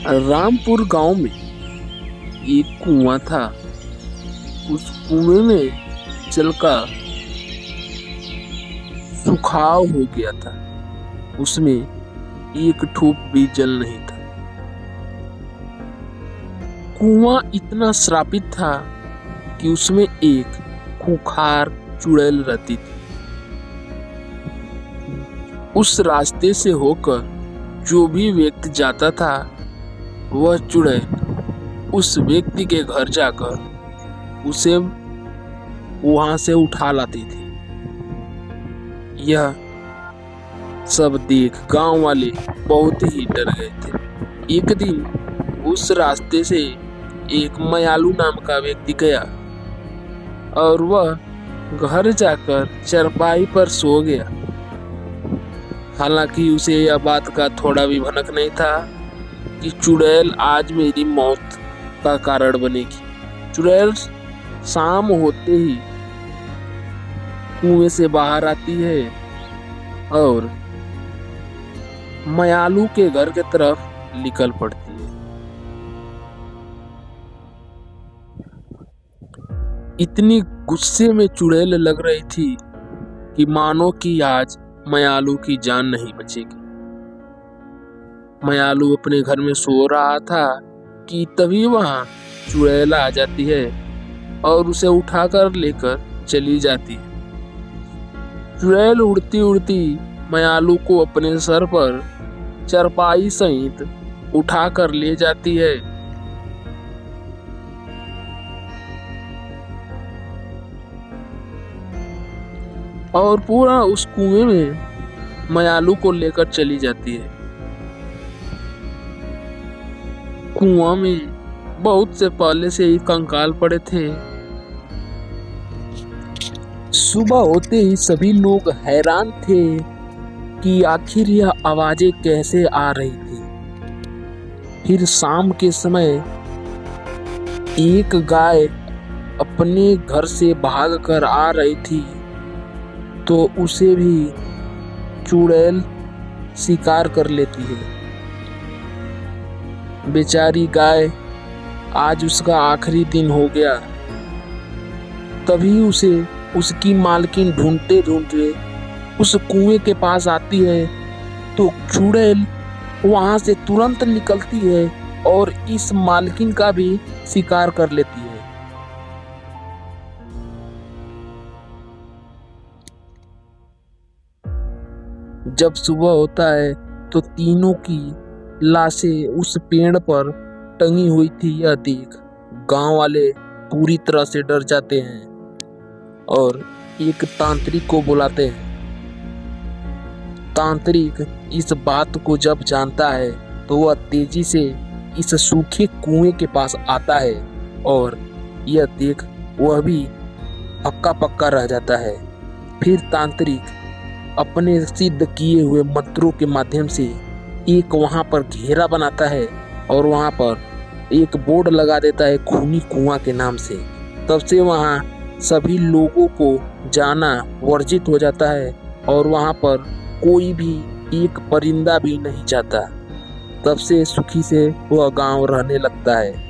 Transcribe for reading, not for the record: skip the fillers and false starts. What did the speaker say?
रामपुर गांव में एक कुआं था। उस कुएं में जल का सुखाव हो गया था। उसमें एक ठोप भी जल नहीं था। कुआं इतना श्रापित था कि उसमें एक खूंखार चुड़ैल रहती थी। उस रास्ते से होकर जो भी व्यक्ति जाता था, वह चुड़ैल उस व्यक्ति के घर जाकर उसे वहां से उठा लाती थी। यह सब देख गांव वाले बहुत ही डर गए थे। एक दिन उस रास्ते से एक मयालू नाम का व्यक्ति गया और वह घर जाकर चरपाई पर सो गया। हालांकि उसे यह बात का थोड़ा भी भनक नहीं था कि चुड़ैल आज मेरी मौत का कारण बनेगी। चुड़ैल शाम होते ही कुएं से बाहर आती है और मयालू के घर के तरफ निकल पड़ती है। इतनी गुस्से में चुड़ैल लग रही थी कि मानो कि आज मयालू की जान नहीं बचेगी। मयालू अपने घर में सो रहा था कि तभी वहां चुड़ैल आ जाती है और उसे उठाकर लेकर चली जाती है। चुड़ैल उड़ती उड़ती मयालू को अपने सर पर चरपाई सहित उठाकर ले जाती है। और पूरा उस कुएं में मयालू को लेकर चली जाती है। कुआं में बहुत से पहले से ही कंकाल पड़े थे। सुबह होते ही सभी लोग हैरान थे कि आखिर यह आवाजें कैसे आ रही थी। फिर शाम के समय एक गाय अपने घर से भागकर आ रही थी, तो उसे भी चुड़ैल शिकार कर लेती है। बेचारी गाय, आज उसका आखिरी दिन हो गया। तभी उसे उसकी मालकिन ढूंढते ढूंढते उस कुएं के पास आती है, तो चुड़ैल वहां से तुरंत निकलती है और इस मालकिन का भी शिकार कर लेती है। जब सुबह होता है तो तीनों की लाशें उस पेड़ पर टंगी हुई थी। यह देख गांव वाले पूरी तरह से डर जाते हैं और एक तांत्रिक को बुलाते हैं। तांत्रिक इस बात को जब जानता है तो वह तेजी से इस सूखे कुएं के पास आता है और यह देख वह भी हक्का पक्का रह जाता है। फिर तांत्रिक अपने सिद्ध किए हुए मंत्रों के माध्यम से एक वहां पर घेरा बनाता है और वहां पर एक बोर्ड लगा देता है खूनी कुआं के नाम से। तब से वहां सभी लोगों को जाना वर्जित हो जाता है और वहां पर कोई भी एक परिंदा भी नहीं जाता। तब से सुखी से वह गांव रहने लगता है।